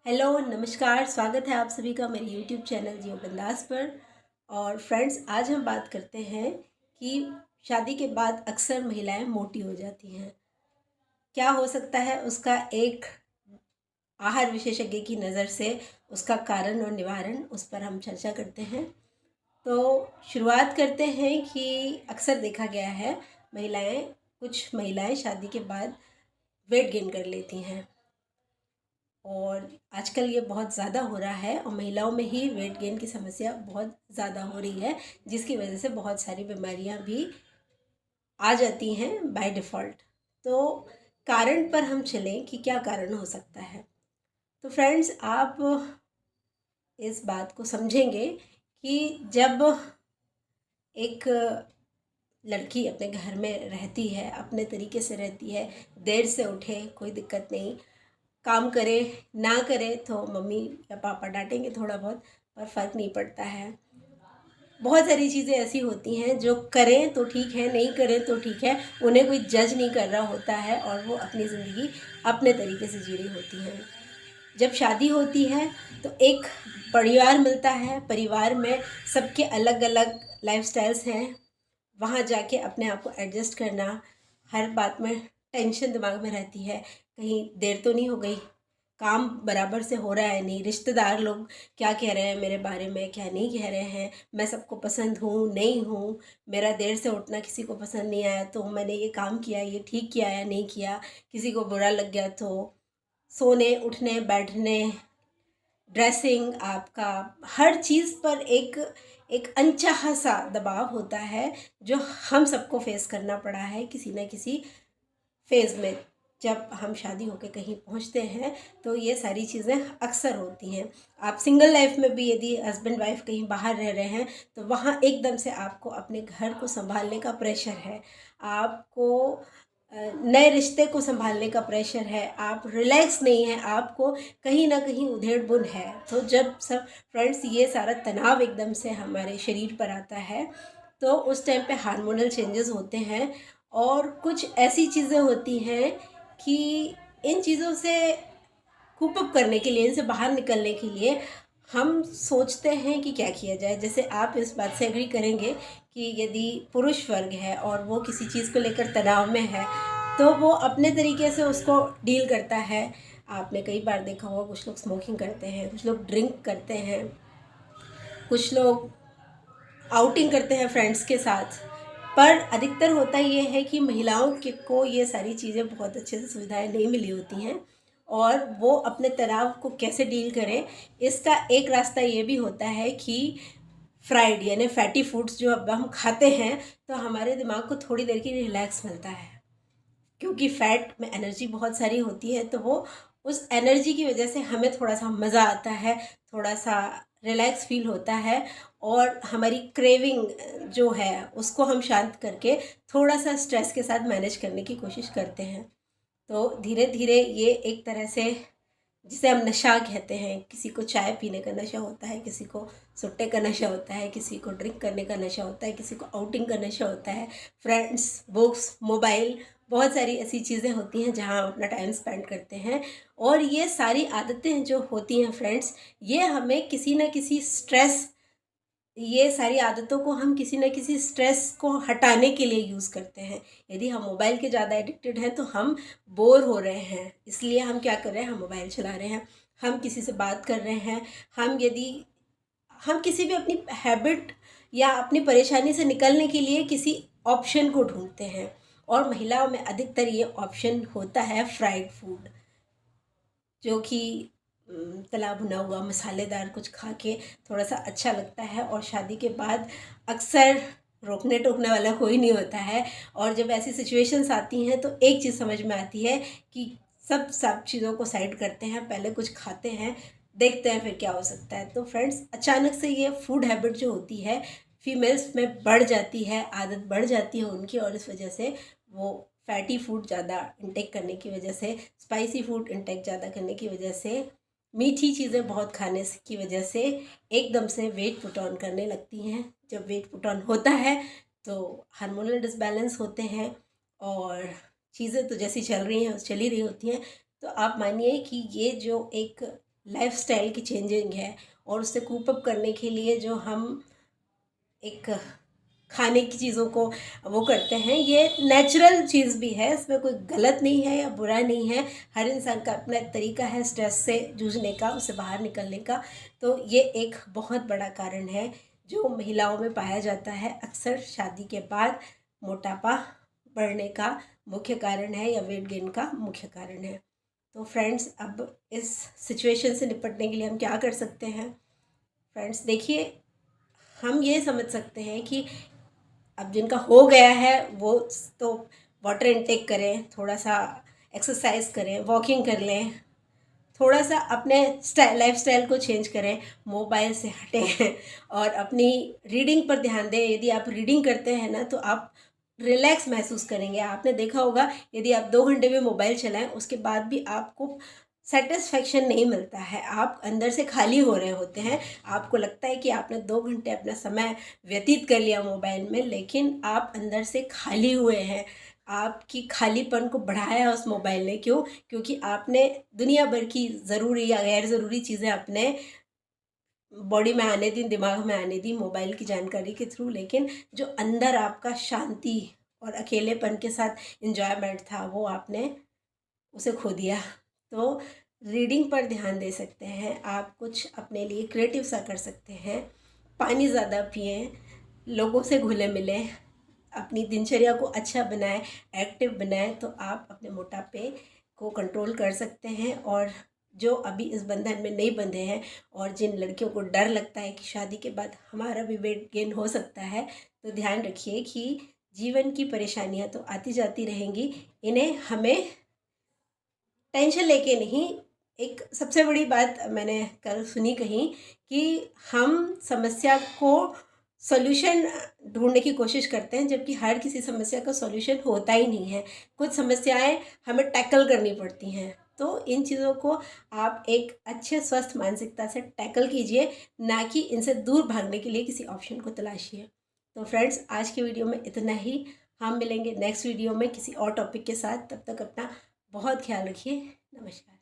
Hello नमस्कार, स्वागत है आप सभी का मेरे यूट्यूब चैनल जियो बिंदास पर। और फ्रेंड्स, आज हम बात करते हैं कि शादी के बाद अक्सर महिलाएं मोटी हो जाती हैं। क्या हो सकता है उसका एक आहार विशेषज्ञ की नज़र से उसका कारण और निवारण, उस पर हम चर्चा करते हैं। तो शुरुआत करते हैं कि अक्सर देखा गया है कुछ महिलाएं शादी के बाद वेट गेन कर लेती हैं और आजकल ये बहुत ज़्यादा हो रहा है और महिलाओं में ही वेट गेन की समस्या बहुत ज़्यादा हो रही है, जिसकी वजह से बहुत सारी बीमारियां भी आ जाती हैं बाय डिफ़ॉल्ट। तो कारण पर हम चलें कि क्या कारण हो सकता है। तो फ्रेंड्स, आप इस बात को समझेंगे कि जब एक लड़की अपने घर में रहती है, अपने तरीके से रहती है, देर से उठे कोई दिक्कत नहीं, काम करे ना करे तो मम्मी या पापा डांटेंगे थोड़ा बहुत, पर फ़र्क नहीं पड़ता है। बहुत सारी चीज़ें ऐसी होती हैं जो करें तो ठीक है, नहीं करें तो ठीक है, उन्हें कोई जज नहीं कर रहा होता है और वो अपनी ज़िंदगी अपने तरीके से जी रही होती हैं। जब शादी होती है तो एक परिवार मिलता है, परिवार में सबके अलग अलग लाइफस्टाइल्स हैं। वहाँ जाके अपने आप को एडजस्ट करना, हर बात में टेंशन दिमाग में रहती है, कहीं देर तो नहीं हो गई, काम बराबर से हो रहा है नहीं, रिश्तेदार लोग क्या कह रहे हैं मेरे बारे में, क्या नहीं कह रहे हैं, मैं सबको पसंद हूँ नहीं हूँ, मेरा देर से उठना किसी को पसंद नहीं आया तो मैंने ये काम किया, ये ठीक किया या नहीं किया, किसी को बुरा लग गया तो सोने उठने बैठने, ड्रेसिंग, आपका हर चीज़ पर एक एक अनचाहा सा दबाव होता है, जो हम सबको फेस करना पड़ा है किसी न किसी फेज़ में। जब हम शादी होकर कहीं पहुंचते हैं तो ये सारी चीज़ें अक्सर होती हैं। आप सिंगल लाइफ में भी यदि हस्बैंड वाइफ कहीं बाहर रह रहे हैं तो वहाँ एकदम से आपको अपने घर को संभालने का प्रेशर है, आपको नए रिश्ते को संभालने का प्रेशर है, आप रिलैक्स नहीं हैं, आपको कहीं ना कहीं उधेड़ बुन है। तो जब सब फ्रेंड्स ये सारा तनाव एकदम से हमारे शरीर पर आता है तो उस टाइम पे हार्मोनल चेंजेस होते हैं और कुछ ऐसी चीज़ें होती हैं कि इन चीज़ों से कूप अप करने के लिए, इनसे बाहर निकलने के लिए हम सोचते हैं कि क्या किया जाए। जैसे आप इस बात से एग्री करेंगे कि यदि पुरुष वर्ग है और वो किसी चीज़ को लेकर तनाव में है तो वो अपने तरीके से उसको डील करता है। आपने कई बार देखा होगा, कुछ लोग स्मोकिंग करते हैं, कुछ लोग ड्रिंक करते हैं, कुछ लोग आउटिंग करते हैं फ्रेंड्स के साथ। पर अधिकतर होता ये है कि महिलाओं के को ये सारी चीज़ें बहुत अच्छे से सुविधाएं नहीं मिली होती हैं और वो अपने तनाव को कैसे डील करें, इसका एक रास्ता ये भी होता है कि फ्राइड यानी फैटी फूड्स जो अब हम खाते हैं तो हमारे दिमाग को थोड़ी देर की रिलैक्स मिलता है, क्योंकि फैट में एनर्जी बहुत सारी होती है। तो वो उस एनर्जी की वजह से हमें थोड़ा सा मज़ा आता है, थोड़ा सा रिलैक्स फील होता है और हमारी क्रेविंग जो है उसको हम शांत करके थोड़ा सा स्ट्रेस के साथ मैनेज करने की कोशिश करते हैं। तो धीरे धीरे ये एक तरह से, जिसे हम नशा कहते हैं, किसी को चाय पीने का नशा होता है, किसी को सुट्टे का नशा होता है, किसी को ड्रिंक करने का नशा होता है, किसी को आउटिंग का नशा होता है, फ्रेंड्स, बुक्स, मोबाइल, बहुत सारी ऐसी चीज़ें होती हैं जहां हम अपना टाइम स्पेंड करते हैं। और ये सारी आदतें जो होती हैं फ्रेंड्स, ये हमें किसी न किसी स्ट्रेस, ये सारी आदतों को हम किसी न किसी स्ट्रेस को हटाने के लिए यूज़ करते हैं। यदि हम मोबाइल के ज़्यादा एडिक्टेड हैं तो हम बोर हो रहे हैं, इसलिए हम क्या कर रहे हैं, हम मोबाइल चला रहे हैं, हम किसी से बात कर रहे हैं, हम किसी भी अपनी हैबिट या अपनी परेशानी से निकलने के लिए किसी ऑप्शन को ढूंढते हैं। और महिलाओं में अधिकतर ये ऑप्शन होता है फ्राइड फूड, जो कि तला भुना हुआ मसालेदार कुछ खा के थोड़ा सा अच्छा लगता है। और शादी के बाद अक्सर रोकने टोकने वाला कोई नहीं होता है और जब ऐसी सिचुएशंस आती हैं तो एक चीज़ समझ में आती है कि सब चीज़ों को साइड करते हैं, पहले कुछ खाते हैं, देखते हैं फिर क्या हो सकता है। तो फ्रेंड्स, अचानक से ये फूड हैबिट जो होती है फीमेल्स में बढ़ जाती है, आदत बढ़ जाती है उनकी, और इस वजह से वो फैटी फूड ज़्यादा इंटेक करने की वजह से, स्पाइसी फूड इंटेक ज़्यादा करने की वजह से, मीठी चीज़ें बहुत खाने की वजह से एकदम से वेट पुट ऑन करने लगती हैं। जब वेट पुट ऑन होता है तो हार्मोनल डिसबैलेंस होते हैं और चीज़ें तो जैसी चल रही हैं चल ही रही होती हैं। तो आप मानिए कि ये जो एक लाइफस्टाइल की चेंजिंग है, और उससे कूप अप करने के लिए जो हम एक खाने की चीज़ों को वो करते हैं, ये नेचुरल चीज़ भी है, इसमें कोई गलत नहीं है या बुरा नहीं है। हर इंसान का अपना तरीका है स्ट्रेस से जूझने का, उससे बाहर निकलने का। तो ये एक बहुत बड़ा कारण है जो महिलाओं में पाया जाता है, अक्सर शादी के बाद मोटापा बढ़ने का मुख्य कारण है या वेट गेन का मुख्य कारण है। तो फ्रेंड्स, अब इस सिचुएशन से निपटने के लिए हम क्या कर सकते हैं? फ्रेंड्स देखिए, हम ये समझ सकते हैं कि अब जिनका हो गया है वो तो वाटर इनटेक करें, थोड़ा सा एक्सरसाइज करें, वॉकिंग कर लें, थोड़ा सा अपने लाइफस्टाइल को चेंज करें, मोबाइल से हटें और अपनी रीडिंग पर ध्यान दें। यदि आप रीडिंग करते हैं ना तो आप रिलैक्स महसूस करेंगे। आपने देखा होगा, यदि आप 2 घंटे भी मोबाइल चलाएं उसके बाद भी आपको सेटिस्फेक्शन नहीं मिलता है, आप अंदर से खाली हो रहे होते हैं। आपको लगता है कि आपने 2 घंटे अपना समय व्यतीत कर लिया मोबाइल में, लेकिन आप अंदर से खाली हुए हैं। आपकी खालीपन को बढ़ाया उस मोबाइल ने। क्यों? क्योंकि आपने दुनिया भर की ज़रूरी या गैर ज़रूरी चीज़ें अपने बॉडी में आने दी, दिमाग में आने दी मोबाइल की जानकारी के थ्रू, लेकिन जो अंदर आपका शांति और अकेलेपन के साथ एन्जॉयमेंट था वो आपने उसे खो दिया। तो रीडिंग पर ध्यान दे सकते हैं आप, कुछ अपने लिए क्रिएटिव सा कर सकते हैं, पानी ज़्यादा पिएं, लोगों से घुले मिलें, अपनी दिनचर्या को अच्छा बनाएं, एक्टिव बनाएं, तो आप अपने मोटापे को कंट्रोल कर सकते हैं। और जो अभी इस बंधन में नहीं बंधे हैं और जिन लड़कियों को डर लगता है कि शादी के बाद हमारा भी वेट गेन हो सकता है, तो ध्यान रखिए कि जीवन की परेशानियां तो आती जाती रहेंगी, इन्हें हमें टेंशन लेके नहीं। एक सबसे बड़ी बात मैंने कल सुनी कहीं कि हम समस्या को सॉल्यूशन ढूंढने की कोशिश करते हैं, जबकि हर किसी समस्या का सॉल्यूशन होता ही नहीं है। कुछ समस्याएं हमें टैकल करनी पड़ती हैं। तो इन चीज़ों को आप एक अच्छे स्वस्थ मानसिकता से टैकल कीजिए, ना कि इनसे दूर भागने के लिए किसी ऑप्शन को तलाशिए। तो फ्रेंड्स, आज की वीडियो में इतना ही। हम मिलेंगे नेक्स्ट वीडियो में किसी और टॉपिक के साथ। तब तक अपना बहुत ख्याल रखिए। नमस्कार।